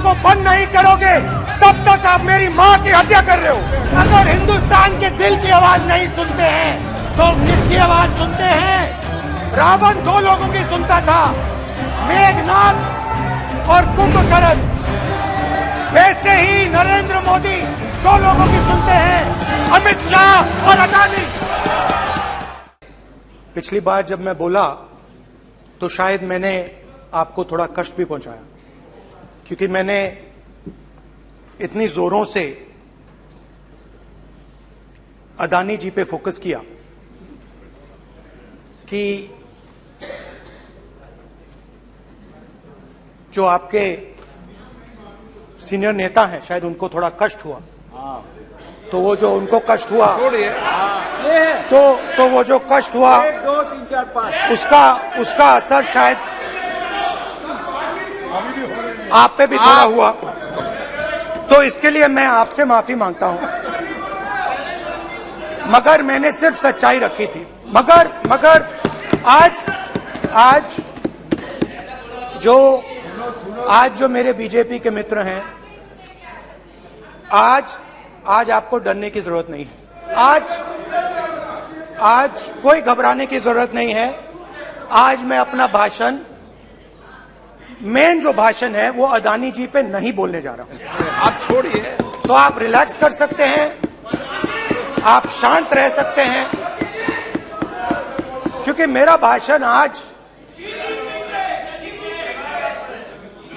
को बंद नहीं करोगे तब तक आप मेरी माँ की हत्या कर रहे हो। अगर हिंदुस्तान के दिल की आवाज नहीं सुनते हैं तो किसकी आवाज सुनते हैं? रावण 2 लोगों की सुनता था, मेघनाथ और कुंभकर्ण। वैसे ही नरेंद्र मोदी 2 लोगों की सुनते हैं, अमित शाह और अडानी। पिछली बार जब मैं बोला तो शायद मैंने आपको थोड़ा कष्ट भी पहुंचाया, क्योंकि मैंने इतनी जोरों से अडानी जी पे फोकस किया कि जो आपके सीनियर नेता हैं शायद उनको थोड़ा कष्ट हुआ। तो वो जो उनको कष्ट हुआ तो वो जो कष्ट हुआ 1 2 3 4 5 उसका असर शायद आप पे भी थोड़ा हुआ। तो इसके लिए मैं आपसे माफी मांगता हूं, मगर मैंने सिर्फ सच्चाई रखी थी। मगर आज जो मेरे बीजेपी के मित्र हैं, आज आपको डरने की जरूरत नहीं है। आज कोई घबराने की जरूरत नहीं है। आज मैं अपना भाषण, मेन जो भाषण है वो अडानी जी पे नहीं बोलने जा रहा हूं। आप छोड़िए, तो आप रिलैक्स कर सकते हैं, आप शांत रह सकते हैं, क्योंकि मेरा भाषण आज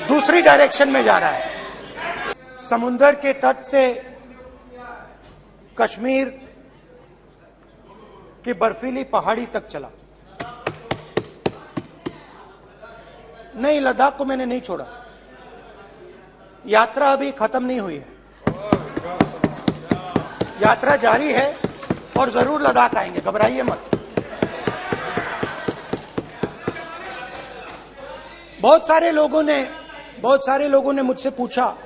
दूसरी डायरेक्शन में जा रहा है। समुंदर के तट से कश्मीर की बर्फीली पहाड़ी तक चला। नहीं, लद्दाख को मैंने नहीं छोड़ा। यात्रा अभी खत्म नहीं हुई है, यात्रा जारी है और जरूर लद्दाख आएंगे, घबराइए मत। बहुत सारे लोगों ने मुझसे पूछा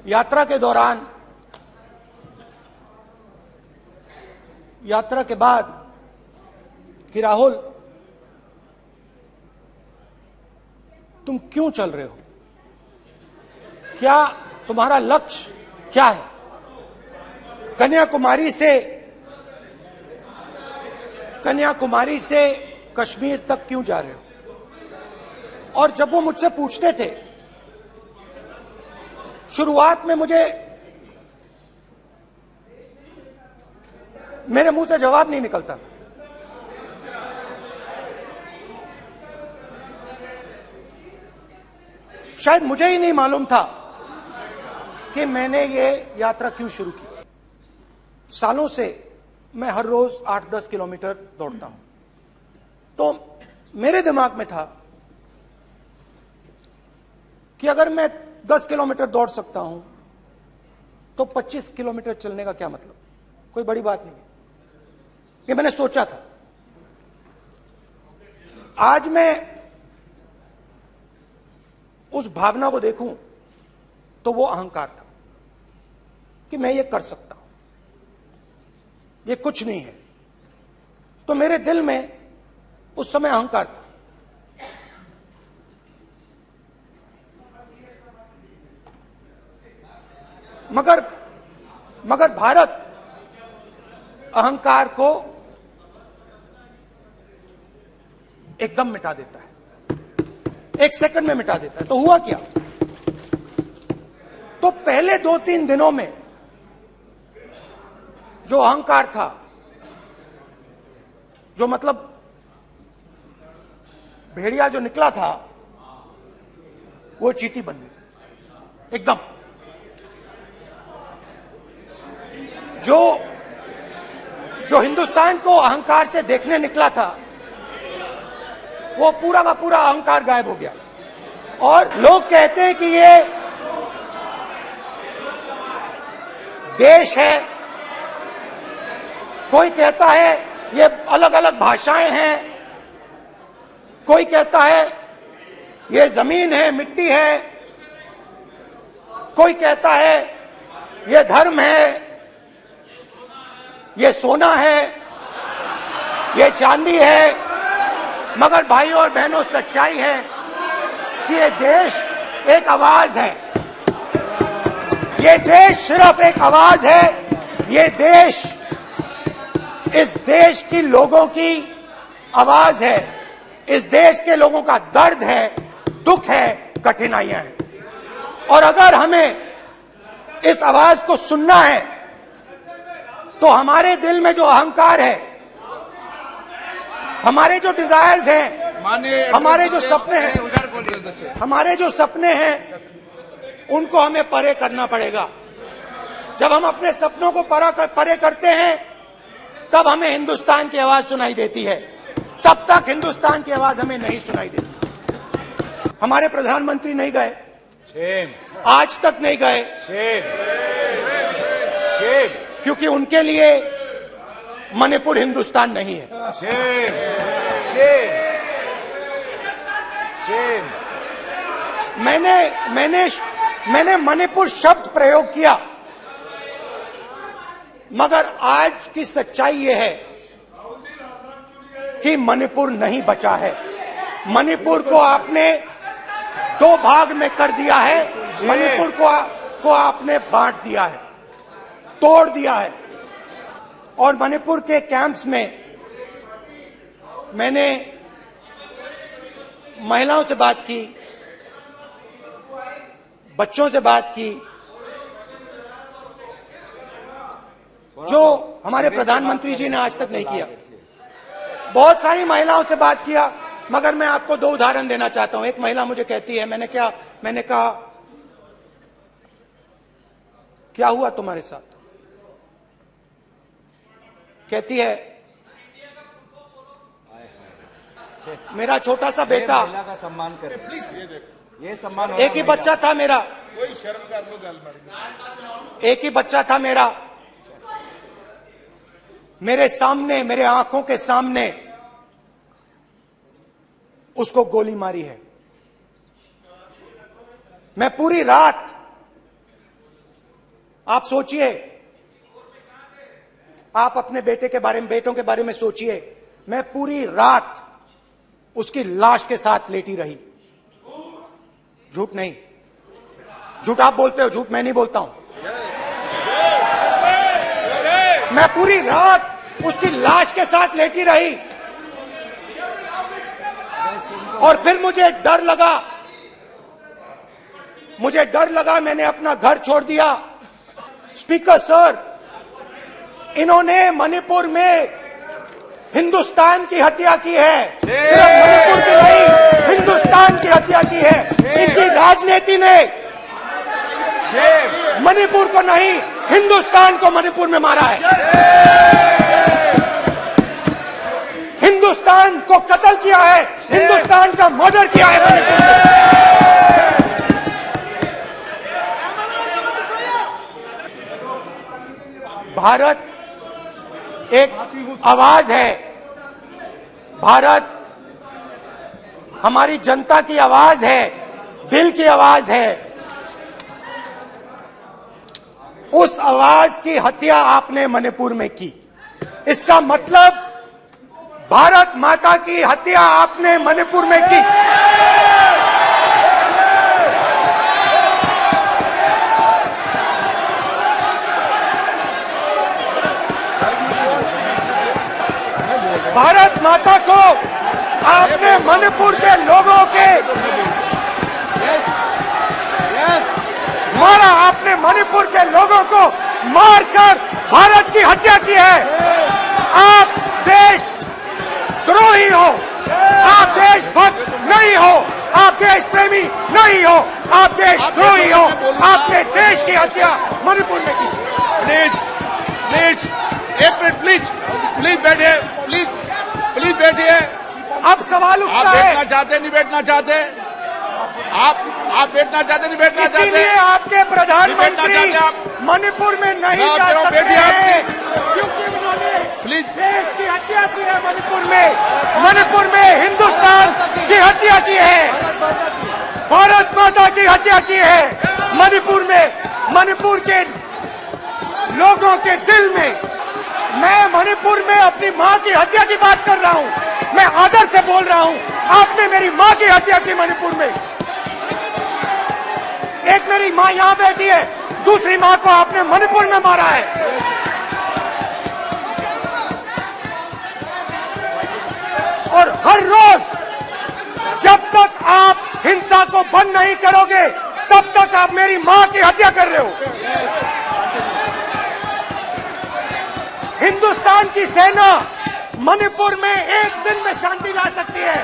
यात्रा के दौरान, यात्रा के बाद कि राहुल तुम क्यों चल रहे हो, क्या तुम्हारा लक्ष्य क्या है, कन्याकुमारी से कश्मीर तक क्यों जा रहे हो। और जब वो मुझसे पूछते थे, शुरुआत में मेरे मुंह से जवाब नहीं निकलता। शायद मुझे ही नहीं मालूम था कि मैंने ये यात्रा क्यों शुरू की। सालों से मैं हर रोज 8-10 किलोमीटर दौड़ता हूं, तो मेरे दिमाग में था कि अगर मैं 10 किलोमीटर दौड़ सकता हूं तो 25 किलोमीटर चलने का क्या मतलब, कोई बड़ी बात नहीं है। ये मैंने सोचा था। आज मैं उस भावना को देखूं तो वो अहंकार था कि मैं ये कर सकता हूं, ये कुछ नहीं है। तो मेरे दिल में उस समय अहंकार था। मगर भारत अहंकार को एकदम मिटा देता है, 1 सेकंड में मिटा देता है। तो हुआ क्या, तो पहले 2-3 दिनों में जो अहंकार था, जो मतलब भेड़िया जो निकला था, वो चींटी बन गई एकदम। जो हिंदुस्तान को अहंकार से देखने निकला था, वो पूरा का पूरा अहंकार गायब हो गया। और लोग कहते हैं कि ये देश है, कोई कहता है ये अलग अलग भाषाएं हैं, कोई कहता है ये जमीन है, मिट्टी है, कोई कहता है ये धर्म है, ये सोना है, ये चांदी है। मगर भाइयों और बहनों, सच्चाई है कि ये देश एक आवाज है, ये देश सिर्फ एक आवाज है। ये देश, इस देश की लोगों की आवाज है, इस देश के लोगों का दर्द है, दुख है, कठिनाइयां हैं। और अगर हमें इस आवाज को सुनना है तो हमारे दिल में जो अहंकार है, हमारे जो डिजायर्स हैं, हमारे जो सपने हैं, हमारे जो सपने हैं, उनको हमें परे करना पड़ेगा। जब हम अपने सपनों को परे करते हैं तब हमें हिंदुस्तान की आवाज सुनाई देती है, तब तक हिंदुस्तान की आवाज हमें नहीं सुनाई देती। हमारे प्रधानमंत्री नहीं गए, आज तक नहीं गए, क्योंकि उनके लिए मणिपुर हिंदुस्तान नहीं है। मैंने मणिपुर शब्द प्रयोग किया, मगर आज की सच्चाई यह है कि मणिपुर नहीं बचा है। मणिपुर को आपने दो भाग में कर दिया है, मणिपुर को आपने बांट दिया है, तोड़ दिया है। और मणिपुर के कैंप्स में मैंने महिलाओं से बात की, बच्चों से बात की, जो हमारे प्रधानमंत्री जी ने आज तक नहीं किया। बहुत सारी महिलाओं से बात किया, मगर मैं आपको दो उदाहरण देना चाहता हूं। एक महिला मुझे कहती है, मैंने कहा क्या हुआ तुम्हारे साथ? कहती है, मेरा छोटा सा बेटा, महिला का सम्मान करें प्लीज, ये सम्मान। एक ही बच्चा था मेरा, कोई शर्म कर लो गल, एक ही बच्चा था मेरा, मेरे सामने, मेरे आंखों के सामने उसको गोली मारी है। मैं पूरी रात, आप सोचिए, आप अपने बेटों के बारे में सोचिए, मैं पूरी रात उसकी लाश के साथ लेटी रही। झूठ नहीं, झूठ आप बोलते हो, झूठ मैं नहीं बोलता हूं। मैं पूरी रात उसकी लाश के साथ लेटी रही और फिर मुझे डर लगा, मैंने अपना घर छोड़ दिया। स्पीकर सर, इन्होंने मणिपुर में हिंदुस्तान की हत्या की है, सिर्फ मणिपुर की नहीं, हिंदुस्तान की हत्या की है। इनकी राजनीति ने मणिपुर को नहीं, हिंदुस्तान को मणिपुर में मारा है। हिंदुस्तान को कत्ल किया है, हिंदुस्तान का मर्डर किया है मणिपुर में। भारत एक आवाज है, भारत हमारी जनता की आवाज है, दिल की आवाज है। उस आवाज की हत्या आपने मणिपुर में की, इसका मतलब भारत माता की हत्या आपने मणिपुर में की। भारत माता को आपने मणिपुर के लोगों के मारा, आपने मणिपुर के लोगों को मारकर भारत की हत्या की है। आप देश द्रोही हो, आप देशभक्त नहीं हो, आप देश प्रेमी नहीं हो, आप देशद्रोही हो। आपने देश की हत्या मणिपुर में की। प्लीज एक मिनट, प्लीज बैठिए, प्लीज बैठिए। अब सवाल उठता आप है, बैठना चाहते नहीं बैठना चाहते, आप बैठना चाहते नहीं बैठना चाहते, इसीलिए आपके प्रधानमंत्री मणिपुर में नहीं जा सकते हैं, क्योंकि उन्होंने प्लीज देश की हत्या की है। मणिपुर में हिंदुस्तान की हत्या की है, भारत माता की हत्या की है। मणिपुर के लोगों के दिल में, मैं मणिपुर में अपनी मां की हत्या की बात कर रहा हूं, मैं आदर से बोल रहा हूं। आपने मेरी मां की हत्या की मणिपुर में। मां यहां बैठी है, दूसरी मां को आपने मणिपुर में मारा है। और हर रोज जब तक आप हिंसा को बंद नहीं करोगे तब तक आप मेरी मां की हत्या कर रहे हो। हिंदुस्तान की सेना मणिपुर में एक दिन में शांति ला सकती है,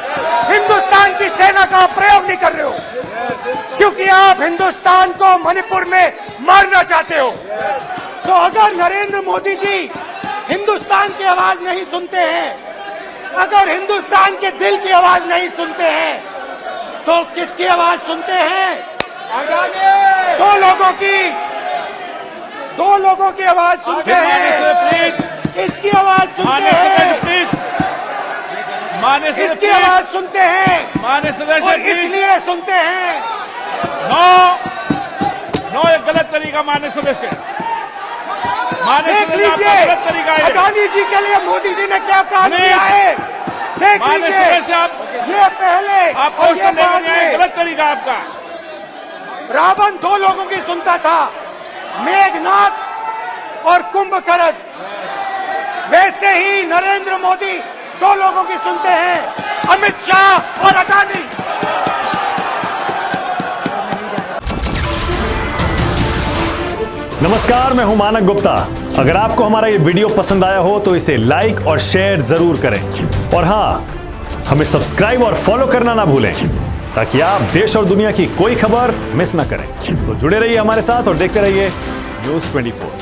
हिंदुस्तान की सेना का प्रयोग नहीं कर रहे हो क्योंकि आप हिंदुस्तान को मणिपुर में मारना चाहते हो। तो अगर नरेंद्र मोदी जी हिंदुस्तान की आवाज नहीं सुनते हैं, अगर हिंदुस्तान के दिल की आवाज नहीं सुनते हैं, तो किसकी आवाज सुनते हैं? दो लोगों की आवाज सुनते हैं। इसकी आवाज सुनते हैं, इसकी आवाज सुनते हैं और इसलिए सुनते हैं। नो एक गलत तरीका मान्य सदस्य, देख लीजिए अडानी जी के लिए मोदी जी ने क्या काम किया है। देख लीजिए ये पहले आपको और ये बाद में। गलत तरीका आपका। रावण दो लोगों की सुनता था, मेघनाथ और कुंभकर्ण। वैसे ही नरेंद्र मोदी दो लोगों की सुनते हैं, अमित शाह और अडानी। नमस्कार, मैं हूं मानक गुप्ता। अगर आपको हमारा ये वीडियो पसंद आया हो तो इसे लाइक और शेयर जरूर करें और हां, हमें सब्सक्राइब और फॉलो करना ना भूलें ताकि आप देश और दुनिया की कोई खबर मिस ना करें। तो जुड़े रहिए हमारे साथ और देखते रहिए News 24।